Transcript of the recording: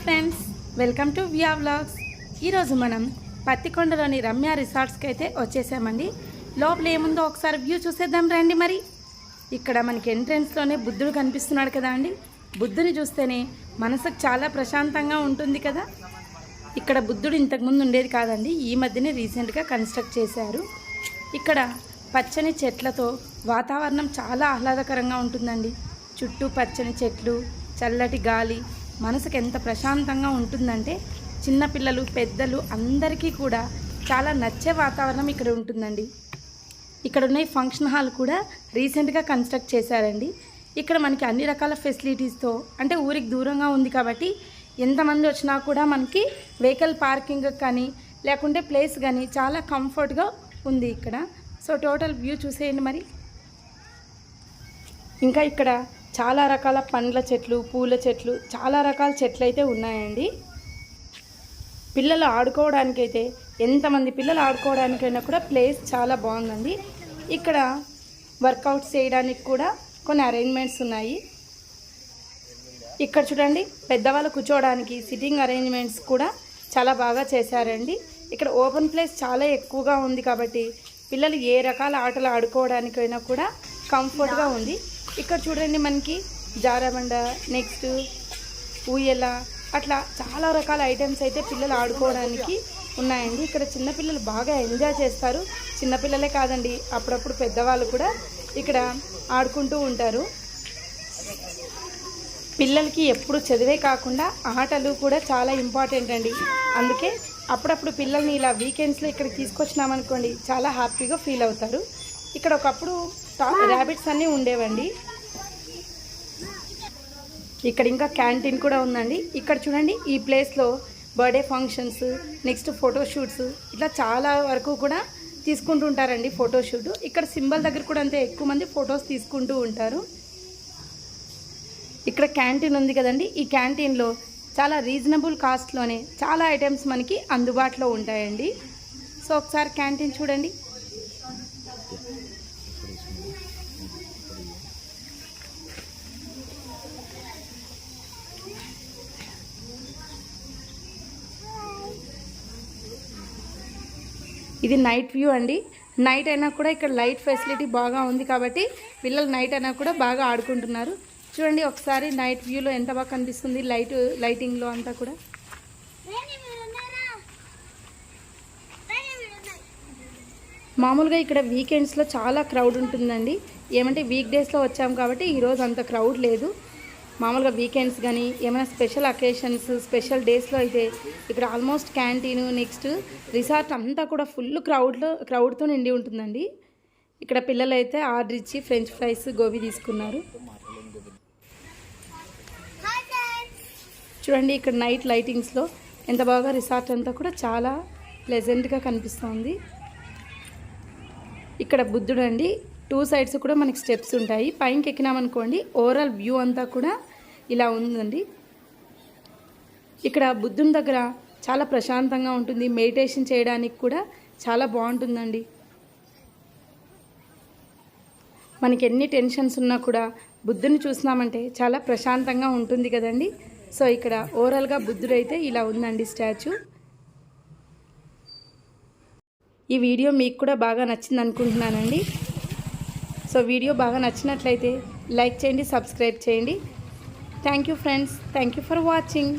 Friends, welcome to via vlogs. ఈరోజు మనం పత్తికొండలోని రమ్య రిసార్ట్స్కి అయితే వచ్చేసామండి. లోపల ఏముందో ఒకసారి వ్యూ చూసేద్దాం రండి. మరి ఇక్కడ మనకి ఎంట్రెన్స్లోనే బుద్ధుడు కనిపిస్తున్నాడు కదా అండి. బుద్ధుని చూస్తేనే మనసుకు చాలా ప్రశాంతంగా ఉంటుంది కదా. ఇక్కడ బుద్ధుడు ఇంతకుముందు ఉండేది కాదండి, ఈ మధ్యనే రీసెంట్గా కన్స్ట్రక్ట్ చేశారు. ఇక్కడ పచ్చని చెట్లతో వాతావరణం చాలా ఆహ్లాదకరంగా ఉంటుందండి. చుట్టూ పచ్చని చెట్లు, చల్లటి గాలి మనసుకు ఎంత ప్రశాంతంగా ఉంటుందంటే చిన్నపిల్లలు పెద్దలు అందరికీ కూడా చాలా నచ్చే వాతావరణం ఇక్కడ ఉంటుందండి. ఇక్కడ ఉన్న ఫంక్షన్ హాల్ కూడా రీసెంట్గా కన్స్ట్రక్ట్ చేశారండి. ఇక్కడ మనకి అన్ని రకాల ఫెసిలిటీస్తో, అంటే ఊరికి దూరంగా ఉంది కాబట్టి ఎంతమంది వచ్చినా కూడా మనకి వెహికల్ పార్కింగ్ కానీ లేకుంటే ప్లేస్ కానీ చాలా కంఫర్ట్గా ఉంది ఇక్కడ. సో టోటల్ వ్యూ చూసేయండి. మరి ఇంకా ఇక్కడ చాలా రకాల పండ్ల చెట్లు, పూల చెట్లు, చాలా రకాల చెట్లు అయితే ఉన్నాయండి. పిల్లలు ఆడుకోవడానికైతే ఎంతమంది పిల్లలు ఆడుకోవడానికైనా కూడా ప్లేస్ చాలా బాగుందండి. ఇక్కడ వర్కౌట్స్ చేయడానికి కూడా కొన్ని అరేంజ్మెంట్స్ ఉన్నాయి. ఇక్కడ చూడండి, పెద్దవాళ్ళు కూర్చోవడానికి సిట్టింగ్ అరేంజ్మెంట్స్ కూడా చాలా బాగా చేశారండి. ఇక్కడ ఓపెన్ ప్లేస్ చాలా ఎక్కువగా ఉంది కాబట్టి పిల్లలు ఏ రకాల ఆటలు ఆడుకోవడానికైనా కూడా కంఫర్ట్గా ఉంది. ఇక్కడ చూడండి, మనకి జారబండ, నెక్స్ట్ ఊయల, అట్లా చాలా రకాల ఐటమ్స్ అయితే పిల్లలు ఆడుకోవడానికి ఉన్నాయండి. ఇక్కడ చిన్నపిల్లలు బాగా ఎంజాయ్ చేస్తారు. చిన్నపిల్లలే కాదండి, అప్పుడప్పుడు పెద్దవాళ్ళు కూడా ఇక్కడ ఆడుకుంటూ ఉంటారు. పిల్లలకి ఎప్పుడు చదివే కాకుండా ఆటలు కూడా చాలా ఇంపార్టెంట్ అండి. అందుకే అప్పుడప్పుడు పిల్లల్ని ఇలా వీకెండ్స్లో ఇక్కడికి తీసుకొచ్చినామనుకోండి, చాలా హ్యాపీగా ఫీల్ అవుతారు. ఇక్కడ ఒకప్పుడు ర్యాబిట్స్ అన్నీ ఉండేవండి. ఇక్కడ ఇంకా క్యాంటీన్ కూడా ఉందండి. ఇక్కడ చూడండి, ఈ ప్లేస్లో బర్త్డే ఫంక్షన్స్, నెక్స్ట్ ఫోటోషూట్స్, ఇట్లా చాలా వరకు కూడా తీసుకుంటూ ఉంటారండి ఫోటోషూట్. ఇక్కడ సింబల్ దగ్గర కూడా అంతే ఎక్కువ మంది ఫొటోస్ తీసుకుంటూ ఉంటారు. ఇక్కడ క్యాంటీన్ ఉంది కదండి, ఈ క్యాంటీన్లో చాలా రీజనబుల్ కాస్ట్లోనే చాలా ఐటమ్స్ మనకి అందుబాటులో ఉంటాయండి. సో ఒకసారి క్యాంటీన్ చూడండి. ఇది నైట్ వ్యూ అండి. నైట్ అయినా కూడా ఇక్కడ లైట్ ఫెసిలిటీ బాగా ఉంది కాబట్టి పిల్లలు నైట్ అయినా కూడా బాగా ఆడుకుంటున్నారు. చూడండి ఒకసారి నైట్ వ్యూలో ఎంత బాగా కనిపిస్తుంది, లైటింగ్లో అంతా కూడా. మామూలుగా ఇక్కడ వీకెండ్స్లో చాలా క్రౌడ్ ఉంటుందండి. ఏమంటే వీక్ డేస్లో వచ్చాము కాబట్టి ఈరోజు అంత క్రౌడ్ లేదు. మామూలుగా వీకెండ్స్ కానీ ఏమైనా స్పెషల్ అకేషన్స్, స్పెషల్ డేస్లో అయితే ఇక్కడ ఆల్మోస్ట్ క్యాంటీను, నెక్స్ట్ రిసార్ట్ అంతా కూడా ఫుల్ క్రౌడ్తో నిండి ఉంటుందండి. ఇక్కడ పిల్లలు అయితే ఆర్డర్ ఇచ్చి ఫ్రెంచ్ ఫ్రైస్, గోబీ తీసుకున్నారు. చూడండి ఇక్కడ నైట్ లైటింగ్స్లో ఎంత బాగా రిసార్ట్ అంతా కూడా చాలా ప్లెజెంట్గా కనిపిస్తుంది. ఇక్కడ బుద్ధుడు అండి, 2 సైడ్స్ కూడా మనకి స్టెప్స్ ఉంటాయి. పైకి ఎక్కినామనుకోండి ఓవరాల్ వ్యూ అంతా కూడా ఇలా ఉందండి. ఇక్కడ బుద్ధుని దగ్గర చాలా ప్రశాంతంగా ఉంటుంది, మెడిటేషన్ చేయడానికి కూడా చాలా బాగుంటుందండి. మనకి ఎన్ని టెన్షన్స్ ఉన్నా కూడా బుద్ధుని చూసినామంటే చాలా ప్రశాంతంగా ఉంటుంది కదండి. సో ఇక్కడ ఓవరాల్గా బుద్ధుడు అయితే ఇలా ఉందండి స్టాచ్యూ. ఈ వీడియో మీకు కూడా బాగా నచ్చింది అనుకుంటున్నానండి. సో వీడియో బాగా నచ్చినట్లయితే లైక్ చేయండి, సబ్స్క్రైబ్ చేయండి. Thank you friends, thank you for watching.